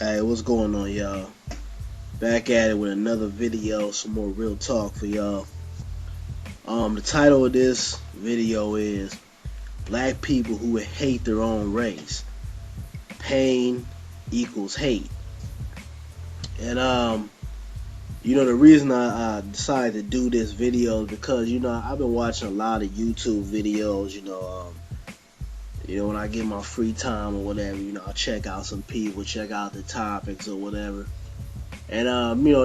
Hey, what's going on, y'all? Back at it with another video, some more real talk for y'all. The title of this video is Black People Who Hate Their Own Race. Pain equals hate. And the reason I decided to do this video is because I've been watching a lot of YouTube videos. When I get my free time or whatever, I check out some people, check out the topics or whatever. And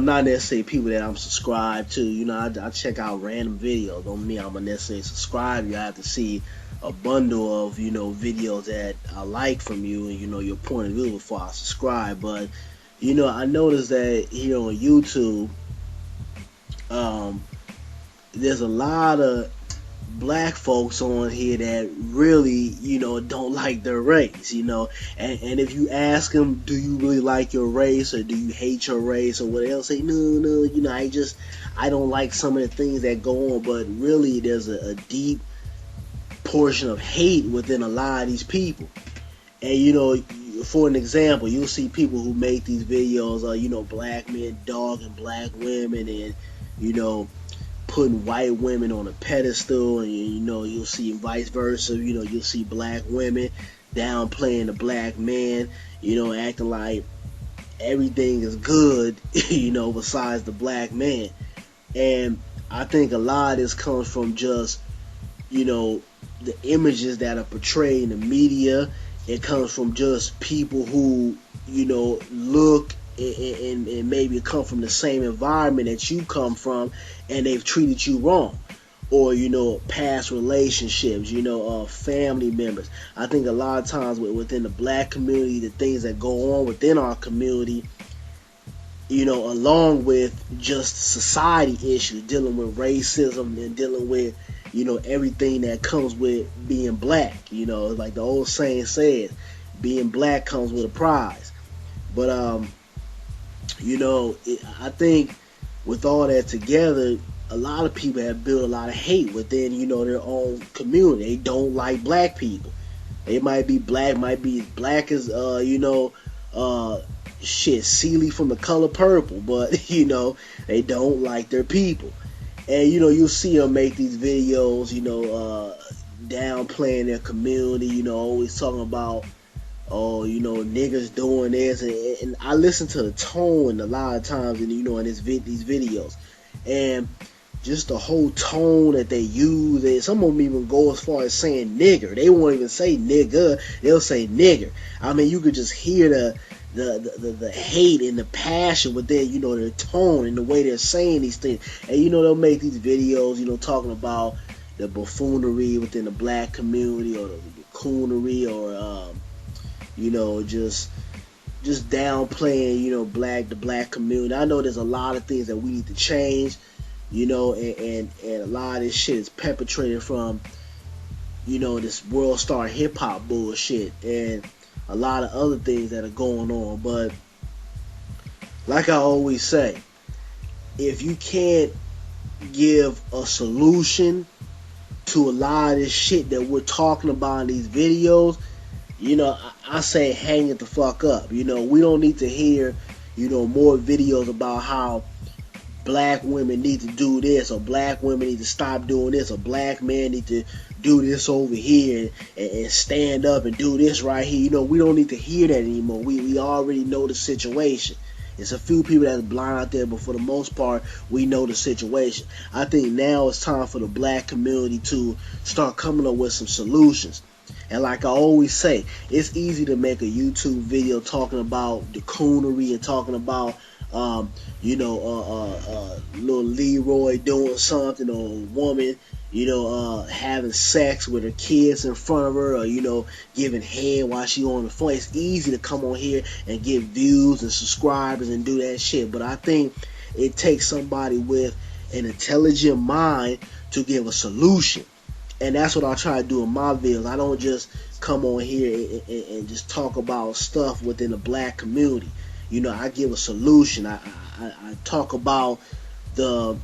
not necessarily people that I'm subscribed to. I check out random videos. Don't mean I'm necessarily subscribed. You have to see a bundle of videos that I like from you and your point of view before I subscribe. But I noticed that here on YouTube, there's a lot of black folks on here that really, don't like their race, and if you ask them, do you really like your race or do you hate your race or what, they'll say, no, I don't like some of the things that go on, but really there's a deep portion of hate within a lot of these people. And for an example, you'll see people who make these videos, black men dogging black women and, putting white women on a pedestal, and you'll see vice versa. You'll see black women downplaying the black man, acting like everything is good, besides the black man. And I think a lot of this comes from just, the images that are portrayed in the media. It comes from just people who, look and maybe come from the same environment that you come from, and they've treated you wrong, or past relationships, family members. I think a lot of times within the black community, the things that go on within our community, along with just society issues, dealing with racism and dealing with everything that comes with being black. Like the old saying says, being black comes with a prize. But I think with all that together, a lot of people have built a lot of hate within, their own community. They don't like black people. They might be as black as, Celie from The Color Purple, but, they don't like their people. And, you'll see them make these videos, downplaying their community, always talking about, niggas doing this, and I listen to the tone a lot of times, in these videos, and just the whole tone that they use. And some of them even go as far as saying nigger. They won't even say nigga; they'll say nigger. I mean, you could just hear the hate and the passion within, their tone and the way they're saying these things. And they'll make these videos, talking about the buffoonery within the black community, or the coonery, or just downplaying, the black community. I know there's a lot of things that we need to change, and a lot of this shit is perpetrated from, this world star hip hop bullshit and a lot of other things that are going on. But like I always say, if you can't give a solution to a lot of this shit that we're talking about in these videos, I say hang it the fuck up. We don't need to hear, more videos about how black women need to do this, or black women need to stop doing this, or black men need to do this over here and stand up and do this right here. We don't need to hear that anymore. We already know the situation. It's a few people that's blind out there, but for the most part, we know the situation. I think now it's time for the black community to start coming up with some solutions. And like I always say, it's easy to make a YouTube video talking about the coonery and talking about, little Leroy doing something, or a woman, having sex with her kids in front of her, or, giving head while she on the phone. It's easy to come on here and get views and subscribers and do that shit. But I think it takes somebody with an intelligent mind to give a solution. And that's what I try to do in my videos. I don't just come on here and just talk about stuff within the black community. I give a solution. I talk about the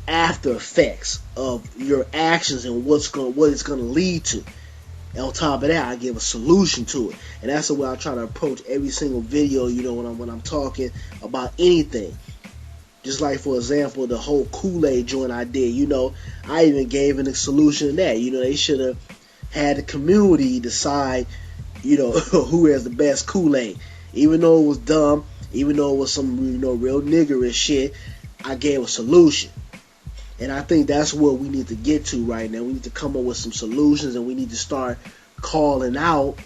after effects of your actions and what it's going to lead to. And on top of that, I give a solution to it, and that's the way I try to approach every single video. When I'm talking about anything. Just like, for example, the whole Kool-Aid joint I did. I even gave a solution to that. They should have had the community decide, who has the best Kool-Aid. Even though it was dumb, even though it was some, real niggerish shit, I gave a solution. And I think that's what we need to get to right now. We need to come up with some solutions, and we need to start calling out,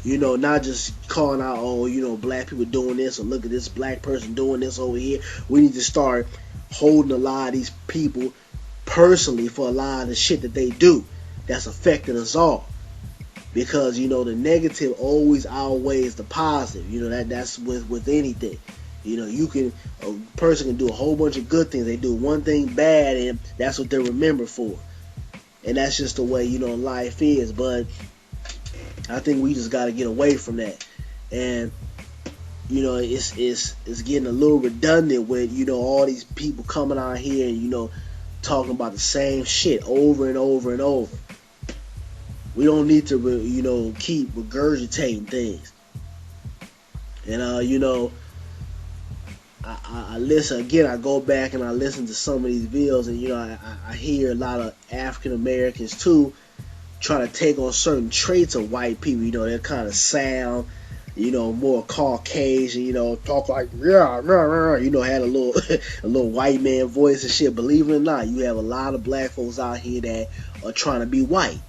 not just calling out, oh, black people doing this, or look at this black person doing this over here. We need to start holding a lot of these people personally for a lot of the shit that they do that's affecting us all. Because, the negative always outweighs the positive. That's with anything. A person can do a whole bunch of good things. They do one thing bad, and that's what they're remembered for. And that's just the way, life is. But I think we just got to get away from that. And, it's getting a little redundant with, all these people coming out here and, talking about the same shit over and over and over. We don't need to, keep regurgitating things. And, I listen again. I go back and I listen to some of these videos, and I hear a lot of African Americans too try to take on certain traits of white people. They kind of sound, more Caucasian. Talk like had a little a little white man voice and shit. Believe it or not, you have a lot of black folks out here that are trying to be white.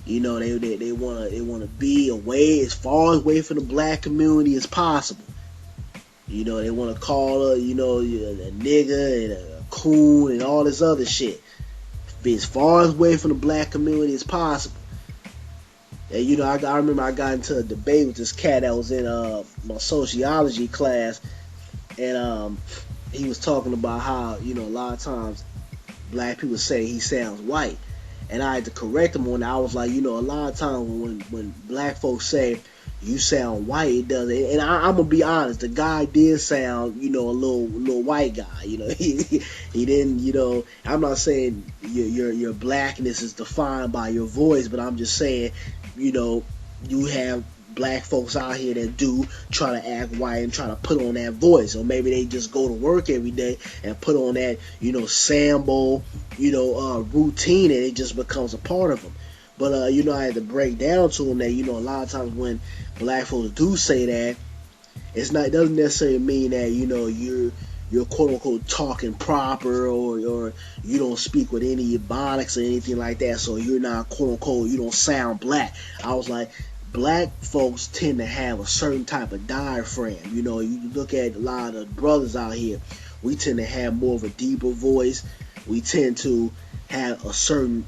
They wanna be as far away from the black community as possible. They want to call her, a nigga and a coon and all this other shit. Be as far away from the black community as possible. And, I remember I got into a debate with this cat that was in my sociology class. And he was talking about how, a lot of times black people say he sounds white. And I had to correct him on that. I was like, a lot of times when black folks say you sound white, it doesn't. And I'm gonna be honest, the guy did sound, a little white guy. He didn't. I'm not saying your blackness is defined by your voice, but I'm just saying, you have black folks out here that do try to act white and try to put on that voice, or maybe they just go to work every day and put on that, Sambo, routine, and it just becomes a part of them. But I had to break down to them that a lot of times when black folks do say that, it doesn't necessarily mean that you're quote unquote talking proper, or you don't speak with any ebonics or anything like that, so you're not quote unquote, you don't sound black. I was like, black folks tend to have a certain type of diaphragm. You look at a lot of brothers out here, we tend to have more of a deeper voice. We tend to have a certain,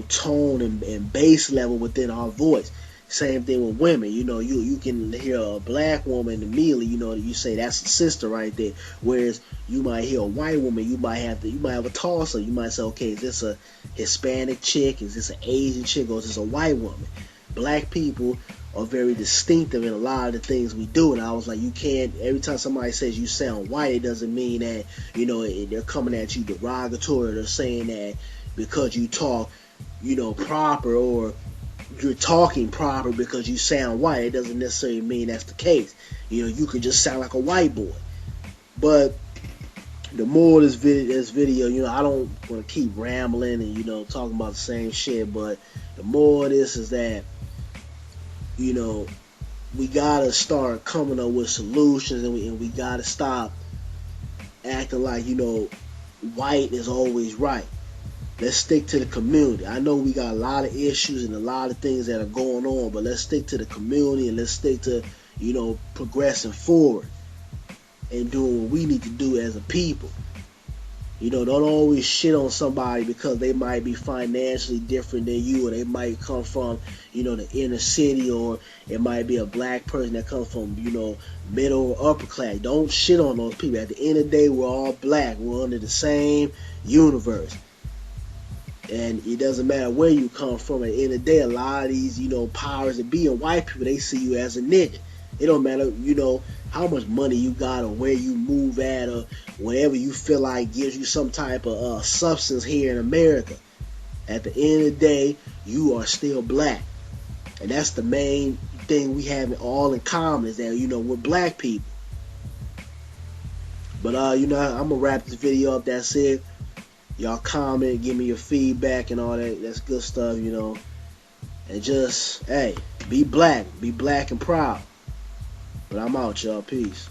tone and bass level within our voice. Same thing with women. You can hear a black woman immediately, you say that's a sister right there. Whereas you might hear a white woman, you might have a tosser. You might say, okay, is this a Hispanic chick? Is this an Asian chick? Or is this a white woman? Black people are very distinctive in a lot of the things we do, and I was like, you can't, every time somebody says you sound white, it doesn't mean that, they're coming at you derogatory. They're saying that because you talk, proper, or you're talking proper because you sound white. It doesn't necessarily mean that's the case. You could just sound like a white boy. But the more this video, I don't want to keep rambling and, talking about the same shit, but the more of this is that, we gotta start coming up with solutions, and we gotta stop acting like, white is always right. Let's stick to the community. I know we got a lot of issues and a lot of things that are going on, but let's stick to the community, and let's stick to, progressing forward and doing what we need to do as a people. Don't always shit on somebody because they might be financially different than you, or they might come from, the inner city, or it might be a black person that comes from, middle or upper class. Don't shit on those people. At the end of the day, we're all black. We're under the same universe. And it doesn't matter where you come from. At the end of the day, a lot of these, powers that be in white people, they see you as a nigga. It don't matter, how much money you got, or where you move at, or whatever you feel like gives you some type of substance here in America. At the end of the day, you are still black. And that's the main thing we have all in common, is that, we're black people. But, I'm going to wrap this video up. That's it. Y'all comment, give me your feedback and all that. That's good stuff, And just, hey, be black and proud. But I'm out, y'all. Peace.